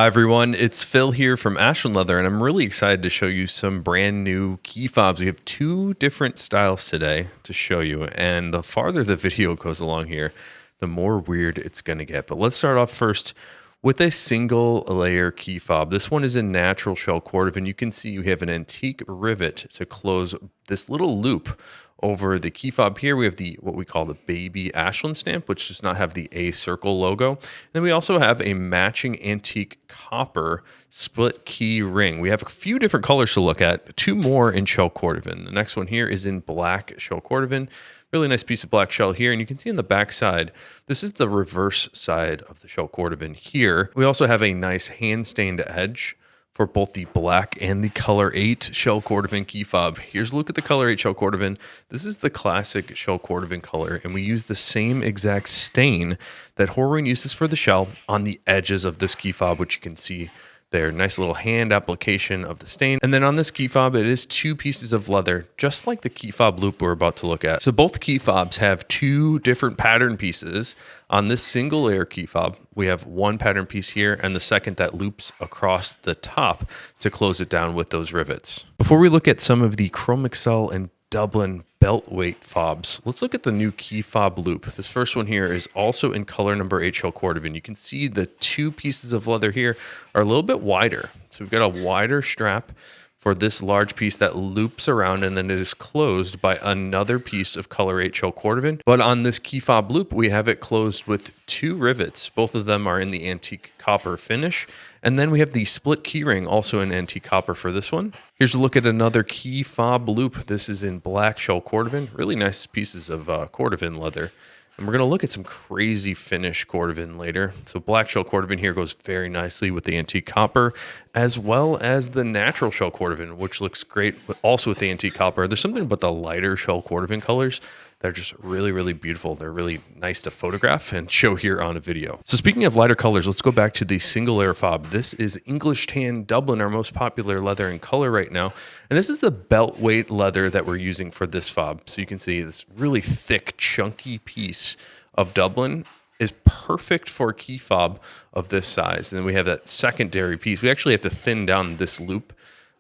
Hi everyone, it's Phil here from Ashland Leather, and I'm really excited to show you some brand new key fobs. We have two different styles today to show you, and the farther the video goes along here, the more weird it's going to get. But let's start off first with a single layer key fob. This one is in natural shell cordovan. You can see you have an antique rivet to close this little loop over the key fob here. We have the what we call the baby Ashland stamp, which does not have the A circle logo. And then we also have a matching antique copper split key ring. We have a few different colors to look at, two more in shell cordovan. The next one here is in black shell cordovan. Really nice piece of black shell here. And you can see on the back side, this is the reverse side of the shell cordovan here. We also have a nice hand stained edge for both the black and the color 8 shell cordovan key fob. Here's a look at the color 8 shell cordovan. This is the classic shell cordovan color, and we use the same exact stain that Horween uses for the shell on the edges of this key fob, which you can see there. Nice little hand application of the stain. And then on this key fob, it is two pieces of leather, just like the key fob loop we're about to look at. So both key fobs have two different pattern pieces. On this single layer key fob, we have one pattern piece here and the second that loops across the top to close it down with those rivets. Before we look at some of the Chromexcel and Dublin belt weight fobs, let's look at the new key fob loop. This first one here is also in color number 8 shell cordovan. You can see the two pieces of leather here are a little bit wider. So we've got a wider strap for this large piece that loops around, and then it is closed by another piece of color 8 shell cordovan. But on this key fob loop, we have it closed with two rivets. Both of them are in the antique copper finish. And then we have the split key ring, also in antique copper for this one. Here's a look at another key fob loop. This is in black shell cordovan. Really nice pieces of cordovan leather. And we're going to look at some crazy finish cordovan later. So black shell cordovan here goes very nicely with the antique copper, as well as the natural shell cordovan, which looks great also with the antique copper. There's something about the lighter shell cordovan colors that are just really, really beautiful. They're really nice to photograph and show here on a video. So speaking of lighter colors, let's go back to the single layer fob. This is English Tan Dublin, our most popular leather in color right now. And this is the belt weight leather that we're using for this fob. So you can see this really thick, chunky piece of Dublin is perfect for a key fob of this size. And then we have that secondary piece. We actually have to thin down this loop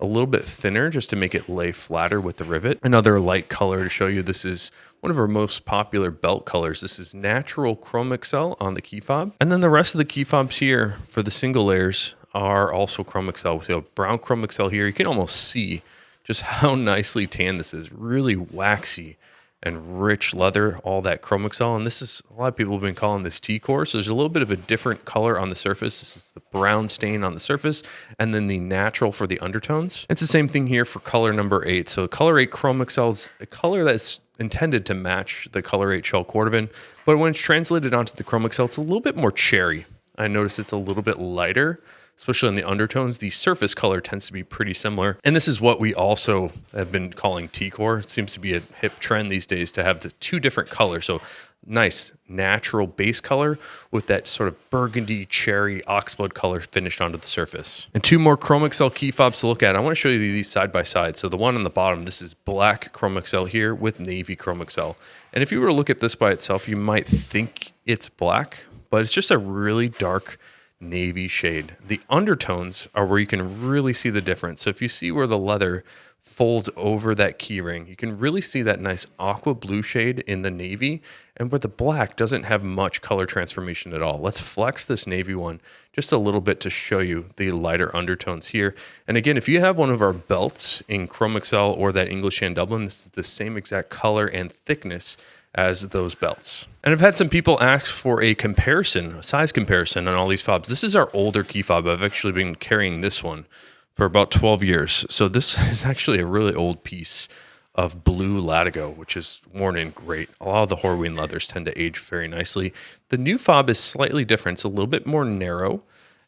a little bit thinner just to make it lay flatter with the rivet. Another light color to show you. This is one of our most popular belt colors. This is natural Chromexcel on the key fob. And then the rest of the key fobs here for the single layers are also Chromexcel. So brown Chromexcel here. You can almost see just how nicely tan this is. Really waxy and rich leather, all that Chromexcel. And this is, a lot of people have been calling this T-core. So there's a little bit of a different color on the surface. This is the brown stain on the surface, and then the natural for the undertones. It's the same thing here for color number 8. So color 8 Chromexcel is a color that's intended to match the color 8 shell cordovan, but when it's translated onto the Chromexcel, it's a little bit more cherry. I notice it's a little bit lighter, especially on the undertones. The surface color tends to be pretty similar. And this is what we also have been calling T-core. It seems to be a hip trend these days to have the two different colors. So nice natural base color with that sort of burgundy cherry oxblood color finished onto the surface. And two more Chromexcel key fobs to look at. I want to show you these side by side. So the one on the bottom, this is black Chromexcel here with navy Chromexcel. And if you were to look at this by itself, you might think it's black, but it's just a really dark navy shade. The undertones are where you can really see the difference. So if you see where the leather folds over that key ring, you can really see that nice aqua blue shade in the navy, and where the black doesn't have much color transformation at all. Let's flex this navy one just a little bit to show you the lighter undertones here. And again, if you have one of our belts in Chromexcel or that English Tan Dublin, this is the same exact color and thickness as those belts. And I've had some people ask for a comparison, a size comparison on all these fobs. This is our older key fob. I've actually been carrying this one for about 12 years. So this is actually a really old piece of blue latigo, which is worn in great. A lot of the Horween leathers tend to age very nicely. The new fob is slightly different. It's a little bit more narrow,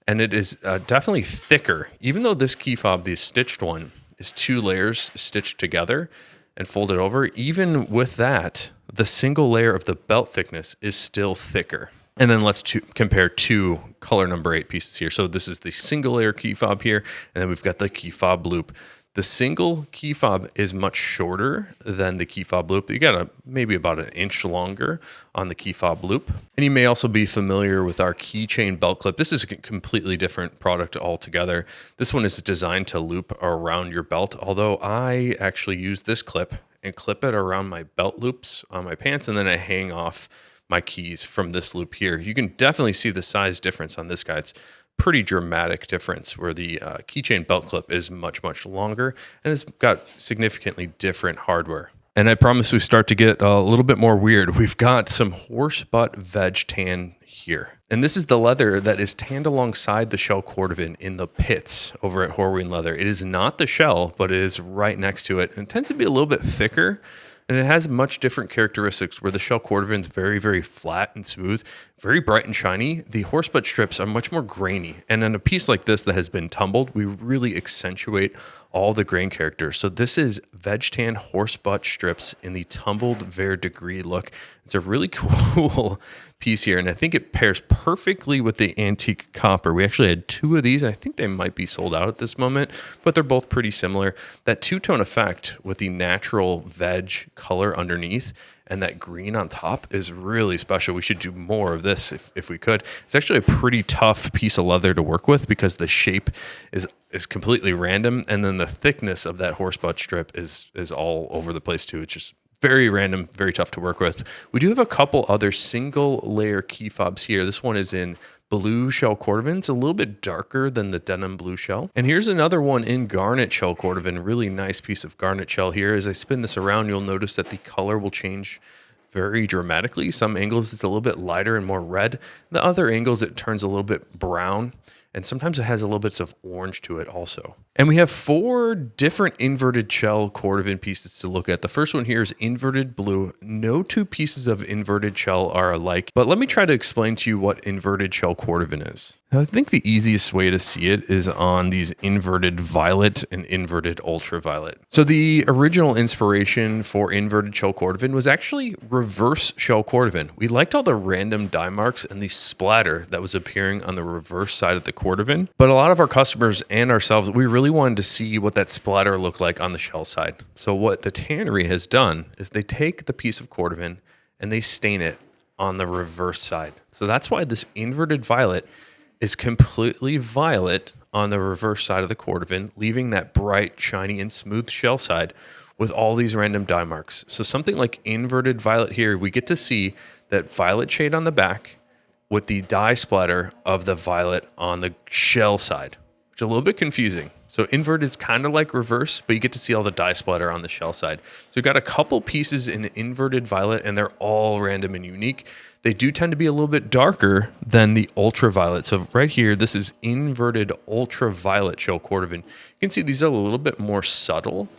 and it is definitely thicker. Even though this key fob, the stitched one, is 2 layers stitched together and folded over, even with that, the single layer of the belt thickness is still thicker. And then let's compare two color number 8 pieces here. So this is the single layer key fob here, and then we've got the key fob loop. The single key fob is much shorter than the key fob loop. You got maybe about an inch longer on the key fob loop. And you may also be familiar with our keychain belt clip. This is a completely different product altogether. This one is designed to loop around your belt, although I actually use this clip and clip it around my belt loops on my pants, and then I hang off my keys from this loop here. You can definitely see the size difference on this guy. It's pretty dramatic difference where the keychain belt clip is much, much longer, and it's got significantly different hardware. And I promise we start to get a little bit more weird. We've got some horse butt veg tan here. And this is the leather that is tanned alongside the Shell Cordovan in the pits over at Horween Leather. It is not the shell, but it is right next to it. And it tends to be a little bit thicker, and it has much different characteristics where the Shell Cordovan is very, very flat and smooth, very bright and shiny. The horsebutt strips are much more grainy. And in a piece like this that has been tumbled, we really accentuate all the grain characters. So this is veg tan horsebutt strips in the tumbled verdigris look. It's a really cool piece here, and I think it pairs perfectly with the antique copper. We actually had two of these, and I think they might be sold out at this moment, but they're both pretty similar. That two-tone effect with the natural veg color underneath and that green on top is really special. We should do more of this if we could. It's actually a pretty tough piece of leather to work with because the shape is completely random, and then the thickness of that horsebutt strip is all over the place too. It's just very random, very tough to work with. We do have a couple other single layer key fobs here. This one is in blue shell cordovan. It's a little bit darker than the denim blue shell. And here's another one in garnet shell cordovan. Really nice piece of garnet shell here. As I spin this around, you'll notice that the color will change very dramatically. Some angles it's a little bit lighter and more red. The other angles it turns a little bit brown. And sometimes it has a little bit of orange to it also. And we have 4 different inverted shell cordovan pieces to look at. The first one here is inverted blue. No two pieces of inverted shell are alike, but let me try to explain to you what inverted shell cordovan is. Now, I think the easiest way to see it is on these inverted violet and inverted ultraviolet. So the original inspiration for inverted shell cordovan was actually reverse shell cordovan. We liked all the random dye marks and the splatter that was appearing on the reverse side of the cordovan, but a lot of our customers and ourselves, we really wanted to see what that splatter looked like on the shell side. So what the tannery has done is they take the piece of cordovan and they stain it on the reverse side. So that's why this inverted violet is completely violet on the reverse side of the cordovan, leaving that bright, shiny, and smooth shell side with all these random dye marks. So something like inverted violet here, we get to see that violet shade on the back with the dye splatter of the violet on the shell side, which is a little bit confusing. So invert is kind of like reverse, but you get to see all the dye splatter on the shell side. So we've got a couple pieces in inverted violet, and they're all random and unique. They do tend to be a little bit darker than the ultraviolet. So right here, this is inverted ultraviolet shell cordovan. You can see these are a little bit more subtle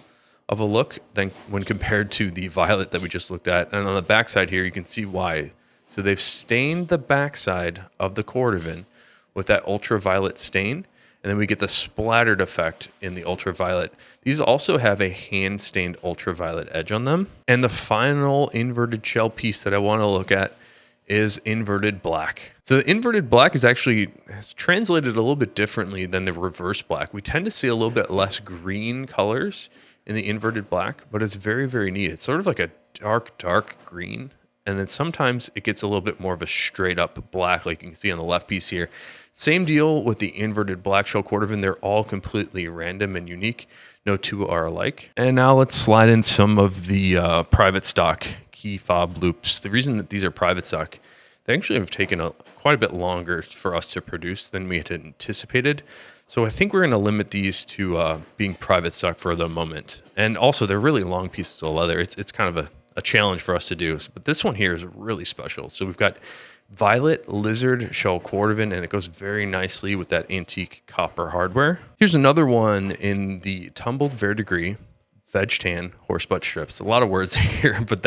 of a look than when compared to the violet that we just looked at. And on the backside here, you can see why. So they've stained the backside of the cordovan with that ultraviolet stain, and then we get the splattered effect in the ultraviolet. These also have a hand-stained ultraviolet edge on them. And the final inverted shell piece that I want to look at is inverted black. So the inverted black is actually translated a little bit differently than the reverse black. We tend to see a little bit less green colors in the inverted black, but it's very, very neat. It's sort of like a dark, dark green. And then sometimes it gets a little bit more of a straight up black, like you can see on the left piece here. Same deal with the inverted black shell cordovan. They're all completely random and unique. No two are alike. And now let's slide in some of the private stock key fob loops. The reason that these are private stock, they actually have taken quite a bit longer for us to produce than we had anticipated. So I think we're going to limit these to being private stock for the moment. And also, they're really long pieces of leather. It's kind of a challenge for us to do. But this one here is really special. So we've got violet lizard shell cordovan, and it goes very nicely with that antique copper hardware. Here's another one in the tumbled verdigris veg tan horsebutt strips. A lot of words here, but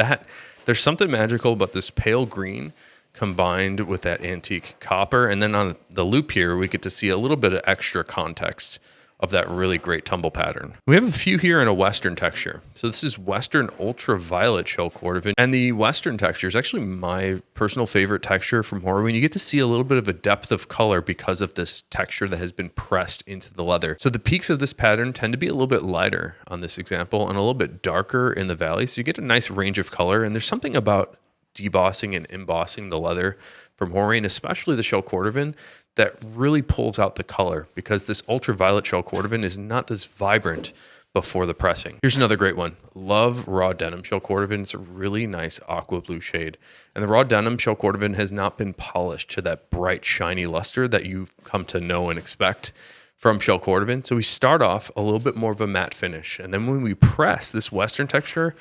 there's something magical about this pale green combined with that antique copper. And then on the loop here, we get to see a little bit of extra context of that really great tumble pattern. We have a few here in a Western texture. So this is Western Ultraviolet Shell Cordovan. And the Western texture is actually my personal favorite texture from Horween. You get to see a little bit of a depth of color because of this texture that has been pressed into the leather. So the peaks of this pattern tend to be a little bit lighter on this example and a little bit darker in the valley. So you get a nice range of color. And there's something about debossing and embossing the leather from Horween, especially the Shell Cordovan, that really pulls out the color because this ultraviolet Shell Cordovan is not this vibrant before the pressing. Here's another great one. Love raw denim Shell Cordovan. It's a really nice aqua blue shade. And the raw denim Shell Cordovan has not been polished to that bright, shiny luster that you've come to know and expect from Shell Cordovan. So we start off a little bit more of a matte finish. And then when we press this Western texture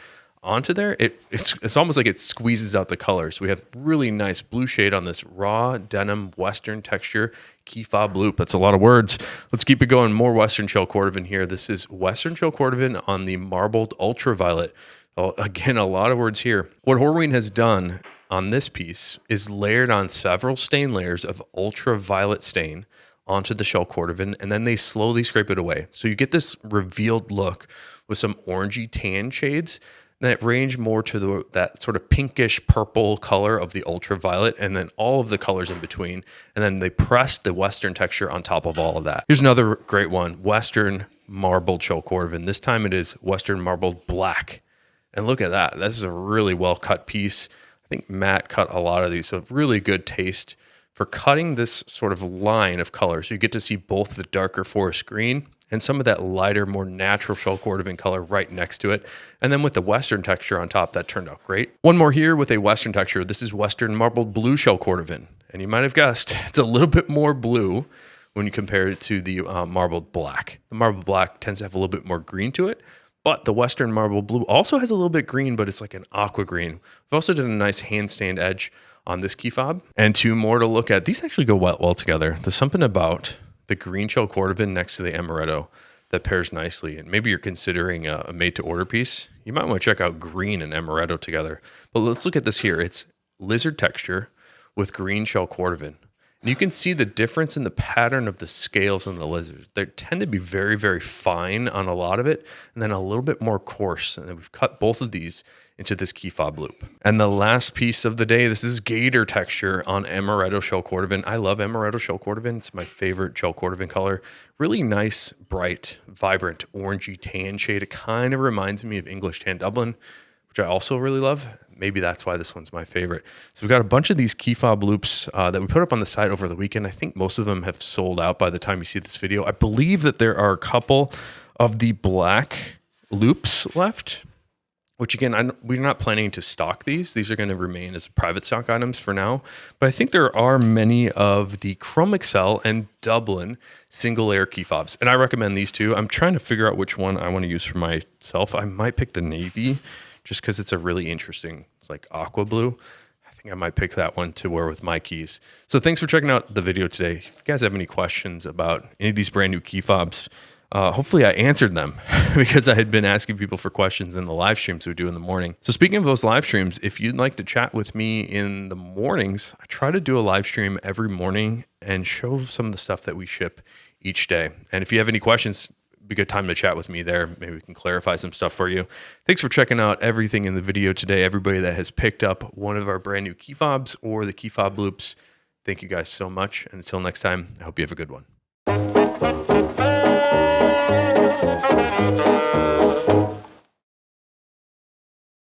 onto there, it's almost like it squeezes out the color. So we have really nice blue shade on this raw denim Western texture key fob loop. That's a lot of words. Let's keep it going. More Western Shell Cordovan here. This is Western Shell Cordovan on the marbled ultraviolet. Again, a lot of words here. What Horween has done on this piece is layered on several stain layers of ultraviolet stain onto the Shell Cordovan, and then they slowly scrape it away. So you get this revealed look with some orangey tan shades that range more to that sort of pinkish purple color of the ultraviolet, and then all of the colors in between. And then they press the Western texture on top of all of that. Here's another great one, Western Marbled Shell Cordovan. This time it is Western Marbled Black. And look at that. This is a really well cut piece. I think Matt cut a lot of these, so really good taste for cutting this sort of line of color. So you get to see both the darker forest green and some of that lighter, more natural Shell Cordovan color right next to it. And then with the Western texture on top, that turned out great. One more here with a Western texture. This is Western Marbled Blue Shell Cordovan. And you might have guessed, it's a little bit more blue when you compare it to the Marbled Black. The Marbled Black tends to have a little bit more green to it, but the Western Marbled Blue also has a little bit green, but it's like an aqua green. We've also done a nice hand stained edge on this key fob. And two more to look at. These actually go well together. There's something about the green Shell Cordovan next to the amaretto that pairs nicely. And maybe you're considering a made-to-order piece. You might want to check out green and amaretto together. But let's look at this here. It's lizard texture with green Shell Cordovan. And you can see the difference in the pattern of the scales on the lizards. They tend to be very, very fine on a lot of it, and then a little bit more coarse. And then we've cut both of these into this key fob loop. And the last piece of the day, this is gator texture on amaretto Shell Cordovan. I love amaretto Shell Cordovan. It's my favorite Shell Cordovan color. Really nice, bright, vibrant, orangey tan shade. It kind of reminds me of English Tan Dublin, which I also really love. Maybe that's why this one's my favorite. So we've got a bunch of these key fob loops that we put up on the site over the weekend. I think most of them have sold out by the time you see this video. I believe that there are a couple of the black loops left, which again, we're not planning to stock these. These are going to remain as private stock items for now. But I think there are many of the Chromexcel and Dublin single layer key fobs. And I recommend these two. I'm trying to figure out which one I want to use for myself. I might pick the navy just because it's a really interesting, it's like aqua blue. I think I might pick that one to wear with my keys. So thanks for checking out the video today. If you guys have any questions about any of these brand new key fobs, hopefully I answered them because I had been asking people for questions in the live streams we do in the morning. So speaking of those live streams, if you'd like to chat with me in the mornings, I try to do a live stream every morning and show some of the stuff that we ship each day. And if you have any questions, it'd be a good time to chat with me there. Maybe we can clarify some stuff for you. Thanks for checking out everything in the video today. Everybody that has picked up one of our brand new key fobs or the key fob loops, thank you guys so much. And until next time, I hope you have a good one.